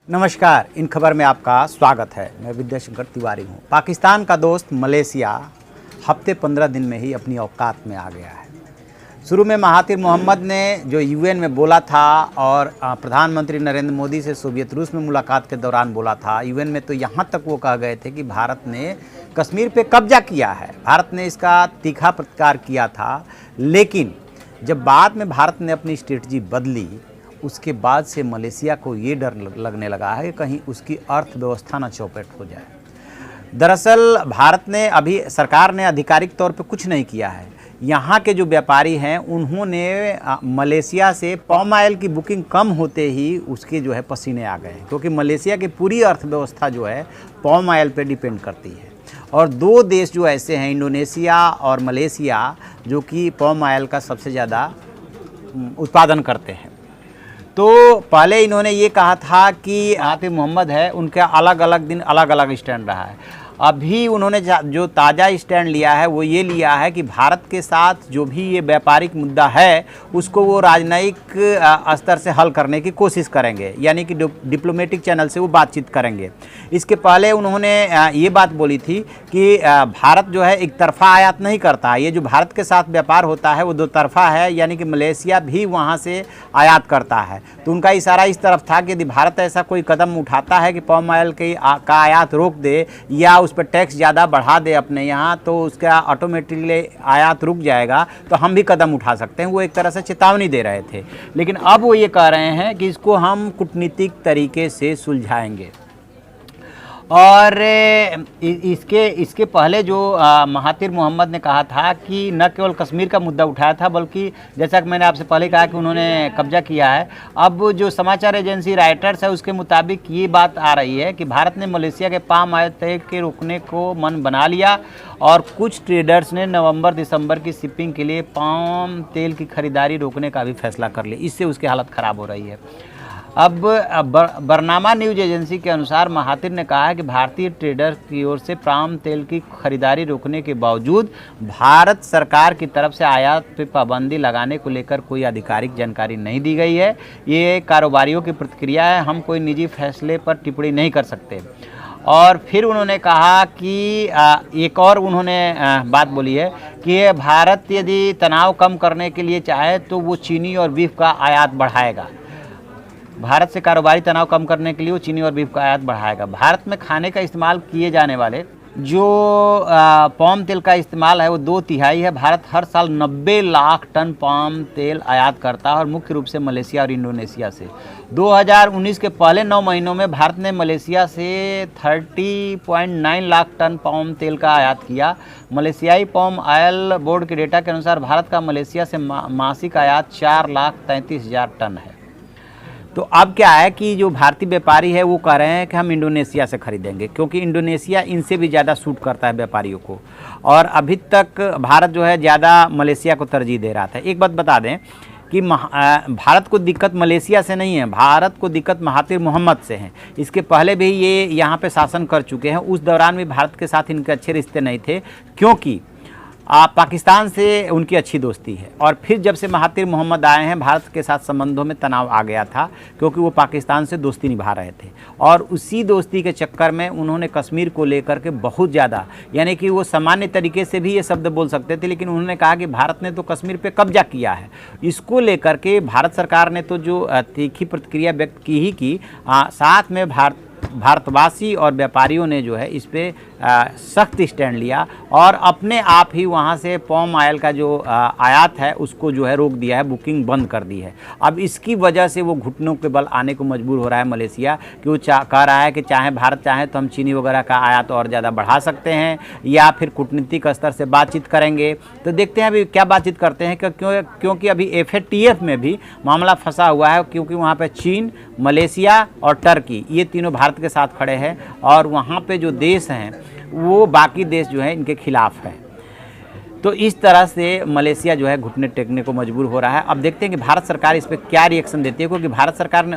नमस्कार, इन खबर में आपका स्वागत है। मैं विद्याशंकर तिवारी हूँ। पाकिस्तान का दोस्त मलेशिया हफ्ते 15 दिन में ही अपनी औकात में आ गया है। शुरू में महातिर मोहम्मद ने जो यूएन में बोला था और प्रधानमंत्री नरेंद्र मोदी से सोवियत रूस में मुलाकात के दौरान बोला था, यूएन में तो यहाँ तक वो कह गए थे कि भारत ने कश्मीर पे कब्जा किया है। भारत ने इसका तीखा प्रतिकार किया था, लेकिन जब बाद में भारत ने अपनी स्ट्रेटजी बदली, उसके बाद से मलेशिया को ये डर लगने लगा है कि कहीं उसकी अर्थव्यवस्था न चौपट हो जाए। दरअसल भारत ने अभी सरकार ने आधिकारिक तौर पे कुछ नहीं किया है। यहाँ के जो व्यापारी हैं उन्होंने मलेशिया से पाम ऑयल की बुकिंग कम होते ही उसके जो है पसीने आ गए, क्योंकि मलेशिया की पूरी अर्थव्यवस्था जो है पाम ऑयल पे डिपेंड करती है। और दो देश जो ऐसे हैं, इंडोनेशिया और मलेशिया, जो कि पाम ऑयल का सबसे ज़्यादा उत्पादन करते हैं। तो पहले इन्होंने ये कहा था कि महातिर मोहम्मद है, उनका अलग अलग दिन अलग अलग स्टैंड रहा है। अभी उन्होंने जो ताज़ा स्टैंड लिया है वो ये लिया है कि भारत के साथ जो भी ये व्यापारिक मुद्दा है उसको वो राजनयिक स्तर से हल करने की कोशिश करेंगे, यानी कि डिप्लोमेटिक चैनल से वो बातचीत करेंगे। इसके पहले उन्होंने ये बात बोली थी कि भारत जो है एक तरफा आयात नहीं करता। ये जो भारत के साथ व्यापार होता है वो दो तरफा है, यानी कि मलेशिया भी वहाँ से आयात करता है। तो उनका इशारा इस तरफ था कि यदि भारत ऐसा कोई कदम उठाता है कि पाम ऑयल का आयात रोक दे या उस पर टैक्स ज़्यादा बढ़ा दे अपने यहाँ, तो उसका ऑटोमेटिकली आयात रुक जाएगा, तो हम भी कदम उठा सकते हैं। वो एक तरह से चेतावनी दे रहे थे, लेकिन अब वो ये कह रहे हैं कि इसको हम कूटनीतिक तरीके से सुलझाएंगे। और इसके पहले जो महातिर मोहम्मद ने कहा था कि न केवल कश्मीर का मुद्दा उठाया था, बल्कि जैसा कि मैंने आपसे पहले कहा कि उन्होंने कब्जा किया है। अब जो समाचार एजेंसी राइटर्स है उसके मुताबिक ये बात आ रही है कि भारत ने मलेशिया के पाम ऑयल तेल के रोकने को मन बना लिया और कुछ ट्रेडर्स ने नवंबर दिसंबर की शिपिंग के लिए पाम तेल की खरीदारी रोकने का भी फैसला कर लिया। इससे उसकी हालत ख़राब हो रही है। अब बरनामा न्यूज एजेंसी के अनुसार महातिर ने कहा है कि भारतीय ट्रेडर्स की ओर से पाम तेल की खरीदारी रोकने के बावजूद भारत सरकार की तरफ से आयात पर पाबंदी लगाने को लेकर कोई आधिकारिक जानकारी नहीं दी गई है। ये कारोबारियों की प्रतिक्रिया है, हम कोई निजी फैसले पर टिप्पणी नहीं कर सकते। और फिर उन्होंने कहा कि एक और उन्होंने बात बोली है कि भारत यदि तनाव कम करने के लिए चाहे तो वो चीनी और बीफ का आयात बढ़ाएगा। भारत से कारोबारी तनाव कम करने के लिए वो चीनी और बीफ का आयात बढ़ाएगा। भारत में खाने का इस्तेमाल किए जाने वाले जो पाम तेल का इस्तेमाल है वो 2/3 है। भारत हर साल 90 लाख टन पाम तेल आयात करता है, और मुख्य रूप से मलेशिया और इंडोनेशिया से। 2019 के पहले 9 महीनों में भारत ने मलेशिया से 30.9 लाख टन पाम तेल का आयात किया। मलेशियाई पाम ऑयल बोर्ड के डेटा के अनुसार भारत का मलेशिया से मासिक आयात 4,33,000 टन है। तो अब क्या है कि जो भारतीय व्यापारी है वो कह रहे हैं कि हम इंडोनेशिया से खरीदेंगे, क्योंकि इंडोनेशिया इनसे भी ज़्यादा सूट करता है व्यापारियों को, और अभी तक भारत जो है ज़्यादा मलेशिया को तरजीह दे रहा था। एक बात बता दें कि भारत को दिक्कत मलेशिया से नहीं है, भारत को दिक्कत महातिर मोहम्मद से है। इसके पहले भी ये यहाँ पे शासन कर चुके हैं, उस दौरान भी भारत के साथ इनके अच्छे रिश्ते नहीं थे, क्योंकि पाकिस्तान से उनकी अच्छी दोस्ती है। और फिर जब से महातिर मोहम्मद आए हैं, भारत के साथ संबंधों में तनाव आ गया था, क्योंकि वो पाकिस्तान से दोस्ती निभा रहे थे। और उसी दोस्ती के चक्कर में उन्होंने कश्मीर को लेकर के बहुत ज़्यादा, यानी कि वो सामान्य तरीके से भी ये शब्द बोल सकते थे, लेकिन उन्होंने कहा कि भारत ने तो कश्मीर पे कब्जा किया है। इसको लेकर के भारत सरकार ने तो जो तीखी प्रतिक्रिया व्यक्त की ही की, साथ में भारतवासी और व्यापारियों ने जो है इस पर सख्त स्टैंड लिया और अपने आप ही वहाँ से पाम ऑयल का जो आयात है उसको जो है रोक दिया है, बुकिंग बंद कर दी है। अब इसकी वजह से वो घुटनों के बल आने को मजबूर हो रहा है मलेशिया, कि वो कह रहा है कि चाहे भारत चाहे तो हम चीनी वगैरह का आयात और ज़्यादा बढ़ा सकते हैं या फिर कूटनीतिक स्तर से बातचीत करेंगे। तो देखते हैं अभी क्या बातचीत करते हैं, क्योंकि अभी FATF में भी मामला फंसा हुआ है, क्योंकि वहाँ पर चीन, मलेशिया और टर्की ये तीनों भारत के साथ खड़े हैं, और वहाँ पे जो देश हैं वो बाकी देश जो है इनके खिलाफ है। तो इस तरह से मलेशिया जो है घुटने टेकने को मजबूर हो रहा है। अब देखते हैं कि भारत सरकार इस पर क्या रिएक्शन देती है, क्योंकि भारत सरकार ने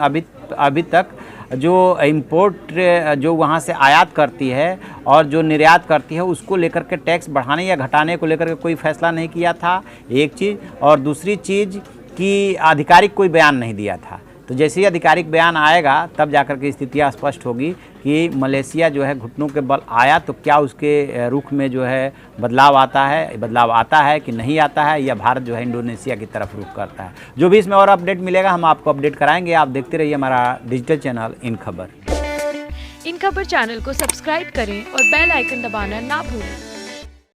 अभी तक जो इम्पोर्ट जो वहाँ से आयात करती है और जो निर्यात करती है उसको लेकर के टैक्स बढ़ाने या घटाने को लेकर के कोई फैसला नहीं किया था, एक चीज़। और दूसरी चीज़ कि आधिकारिक कोई बयान नहीं दिया था। तो जैसे ही आधिकारिक बयान आएगा तब जाकर के स्थितियाँ स्पष्ट होगी कि मलेशिया जो है घुटनों के बल आया तो क्या उसके रुख में जो है बदलाव आता है कि नहीं आता है, या भारत जो है इंडोनेशिया की तरफ रुख करता है। जो भी इसमें और अपडेट मिलेगा हम आपको अपडेट कराएंगे। आप देखते रहिए हमारा डिजिटल चैनल इन खबर। इन खबर चैनल को सब्सक्राइब करें और बेल आइकन दबाना ना भूलें।